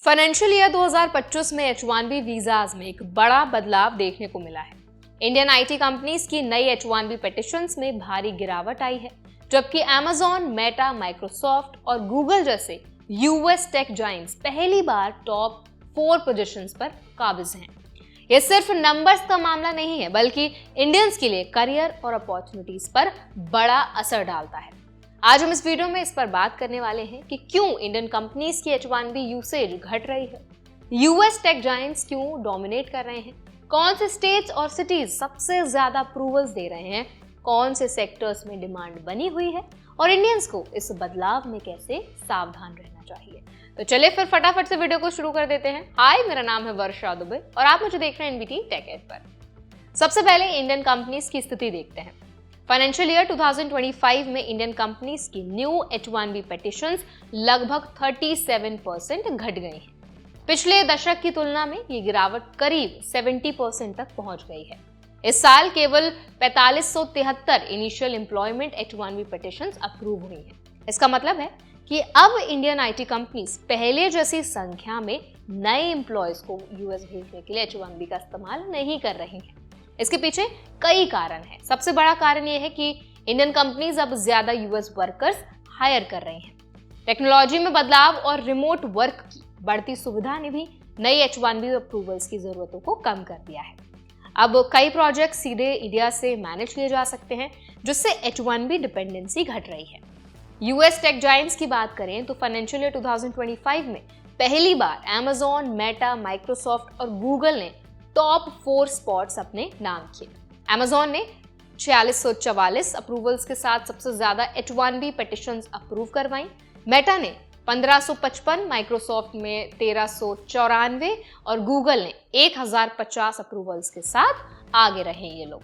Financial year 2025 में H1B visas में एक बड़ा बदलाव देखने को मिला है। इंडियन आईटी कंपनीज की नई H1B पिटिशंस में भारी गिरावट आई है, जबकि Amazon, मेटा, माइक्रोसॉफ्ट और गूगल जैसे यूएस टेक जायंट्स पहली बार टॉप 4 पोजीशंस पर काबिज हैं। ये सिर्फ नंबर्स का मामला नहीं है, बल्कि इंडियंस के लिए करियर और अपॉर्चुनिटीज पर बड़ा असर डालता है। आज हम इस वीडियो में इस पर बात करने वाले हैं कि क्यों इंडियन कंपनीज की H1B यूसेज घट रही है, यूएस टेक जायंट्स क्यों डोमिनेट कर रहे हैं, कौन से स्टेट्स और सिटीज सबसे ज्यादा अप्रूवल्स दे रहे हैं, कौन से सेक्टर्स में डिमांड बनी हुई है और इंडियंस को इस बदलाव में कैसे सावधान रहना चाहिए। तो चलिए फिर फटाफट से वीडियो को शुरू कर देते हैं। हाय, मेरा नाम है वर्षा दुबे और आप मुझे देख रहे हैं एनबीटी टेक एड पर। सबसे पहले इंडियन कंपनीज की स्थिति देखते हैं। फाइनेंशियल ईयर 2025 में इंडियन कंपनीज की न्यू H1B पिटिशंस लगभग 37% घट गई हैं। पिछले दशक की तुलना में ये गिरावट करीब 70% तक पहुंच गई है। इस साल केवल 4573 initial employment H1B petitions approve हुई हैं। इसका मतलब है कि अब इंडियन आईटी कंपनीज पहले जैसी संख्या में नए एम्प्लॉयज को यूएस भेजने के लिए H1B का इस्तेमाल नहीं कर रही हैं। इसके पीछे कई कारण हैं। सबसे बड़ा कारण यह है कि इंडियन कंपनीज अब ज्यादा यूएस वर्कर्स हायर कर रही हैं। टेक्नोलॉजी में बदलाव और रिमोट वर्क की बढ़ती सुविधा ने भी नई H1B अप्रूवल्स की जरूरतों को कम कर दिया है। अब कई प्रोजेक्ट सीधे इंडिया से मैनेज किए जा सकते हैं, जिससे H1B डिपेंडेंसी घट रही है। यूएस टेक जायंट्स की बात करें तो फाइनेंशियल ईयर 2025 में पहली बार Amazon, मेटा, माइक्रोसॉफ्ट और गूगल ने टॉप 4 स्पॉट्स अपने नाम किए। Amazon ने 4644 अप्रूवल्स के साथ सबसे ज्यादा H1B पिटिशंस अप्रूव करवाई। मेटा ने 1555, माइक्रोसॉफ्ट में 1394 और गूगल ने 1050 अप्रूवल्स के साथ आगे रहे ये लोग।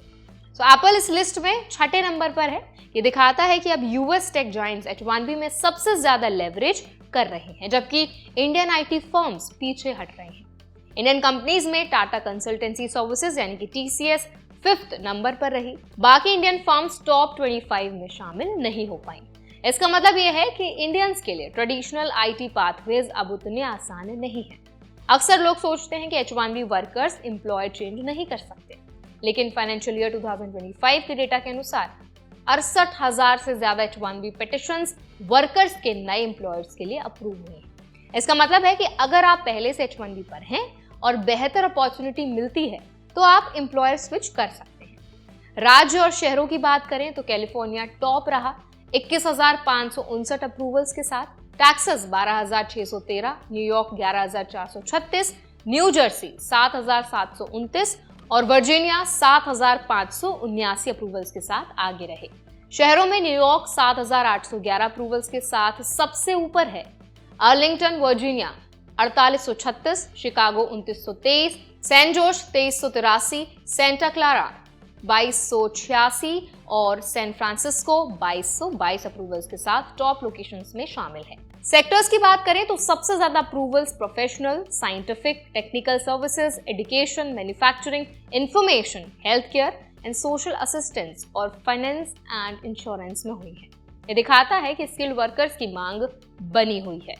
एप्पल इस लिस्ट में छठे नंबर पर है। ये दिखाता है कि अब यूएस टेक जायंट्स H1B में सबसे ज्यादा लेवरेज कर रहे हैं, जबकि इंडियन आईटी फर्म्स पीछे हट रहे हैं। इंडियन कंपनीज में टाटा कंसल्टेंसी सर्विसेज यानी कि TCS 5th नंबर पर रही। बाकी इंडियन फर्म्स टॉप 25 में शामिल नहीं हो पाई। इसका मतलब यह है कि इंडियंस के लिए ट्रेडिशनल आईटी पाथवेज अब उतने आसान नहीं है। अक्सर लोग सोचते हैं कि H1B वर्कर्स एम्प्लॉय चेंज नहीं कर सकते, लेकिन फाइनेंशियल ईयर 2025 के डेटा के अनुसार 68,000 से ज्यादा H1B पिटिशंस वर्कर्स के नए एम्प्लॉयर्स के लिए अप्रूव हुई हैं। इसका मतलब है कि अगर आप पहले से H1B पर हैं और बेहतर अपॉर्चुनिटी मिलती है तो आप एम्प्लॉयर स्विच कर सकते हैं। राज्य और शहरों की बात करें तो कैलिफोर्निया टॉप रहा 21,559 अप्रूवल्स के साथ, टेक्सास 12,613, न्यूयॉर्क 11,436, न्यू जर्सी 7,729 और वर्जीनिया 7,579 अप्रूवल्स के साथ आगे रहे। शहरों में न्यूयॉर्क 7,811 अप्रूवल्स के साथ सबसे ऊपर है। Arlington Virginia 4836, Chicago 2923, San Jose 2383, Santa Clara 2286 और सैन फ्रांसिस्को 2222 अप्रूवल्स के साथ टॉप लोकेशंस में शामिल है। सेक्टर्स की बात करें तो सबसे ज्यादा approvals professional, scientific, technical services, education, manufacturing, information, health care and social assistance और फाइनेंस एंड इंश्योरेंस में हुई है। ये दिखाता है कि स्किल्ड वर्कर्स की मांग बनी हुई है,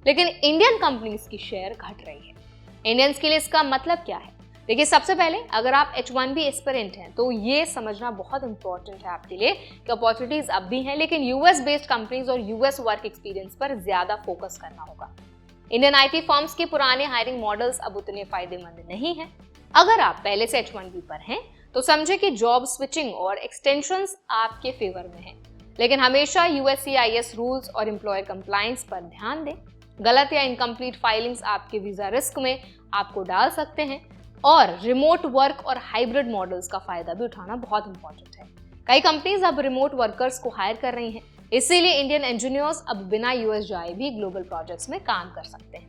लेकिन इंडियन कंपनीज की शेयर घट रही है। इंडियंस के लिए इसका मतलब क्या है? देखिए, सबसे पहले अगर आप H1B एस्पिरेंट हैं तो ये समझना बहुत इंपॉर्टेंट है आपके लिए कि अपॉर्चुनिटीज अब भी हैं, लेकिन यूएस बेस्ड कंपनीज और यूएस वर्क एक्सपीरियंस पर ज्यादा फोकस करना होगा। इंडियन आईटी फर्म्स के पुराने हायरिंग मॉडल्स अब उतने फायदेमंद नहीं है। अगर आप पहले से H1B पर हैं तो समझे कि जॉब स्विचिंग और एक्सटेंशंस आपके फेवर में है, लेकिन हमेशा USCIS रूल्स और एम्प्लॉयर कंप्लायंस पर ध्यान दें। गलत या इनकम्प्लीट फाइलिंग्स आपके वीजा रिस्क में आपको डाल सकते हैं और रिमोट वर्क और हाइब्रिड मॉडल्स का फायदा भी उठाना बहुत इंपॉर्टेंट है। कई कंपनीज अब रिमोट वर्कर्स को हायर कर रही हैं, इसीलिए इंडियन इंजीनियर्स अब बिना यूएस जाए भी ग्लोबल प्रोजेक्ट्स में काम कर सकते हैं।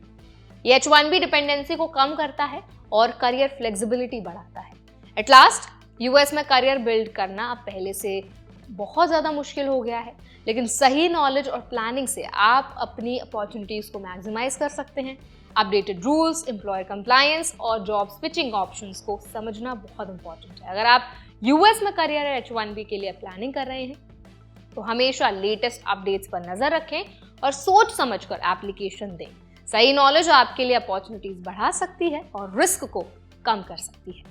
ये H1B डिपेंडेंसी को कम करता है और करियर फ्लेक्सिबिलिटी बढ़ाता है। एट लास्ट, यूएस में करियर बिल्ड करना अब पहले से बहुत ज़्यादा मुश्किल हो गया है, लेकिन सही नॉलेज और प्लानिंग से आप अपनी अपॉर्चुनिटीज़ को मैक्सिमाइज कर सकते हैं। अपडेटेड रूल्स, एम्प्लॉयर कंप्लायंस और जॉब स्विचिंग ऑप्शंस को समझना बहुत इंपॉर्टेंट है। अगर आप यूएस में करियर H1B के लिए प्लानिंग कर रहे हैं तो हमेशा लेटेस्ट अपडेट्स पर नजर रखें और सोच समझकर एप्लीकेशन दें। सही नॉलेज आपके लिए अपॉर्चुनिटीज बढ़ा सकती है और रिस्क को कम कर सकती है।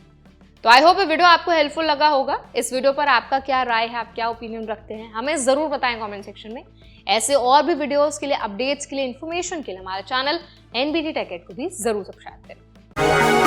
तो आई होप ये वीडियो आपको हेल्पफुल लगा होगा। इस वीडियो पर आपका क्या राय है, आप क्या ओपिनियन रखते हैं, हमें जरूर बताएं कमेंट सेक्शन में। ऐसे और भी वीडियोस के लिए, अपडेट्स के लिए, इन्फॉर्मेशन के लिए हमारे चैनल NBT Tech Ed को भी जरूर सब्सक्राइब करें।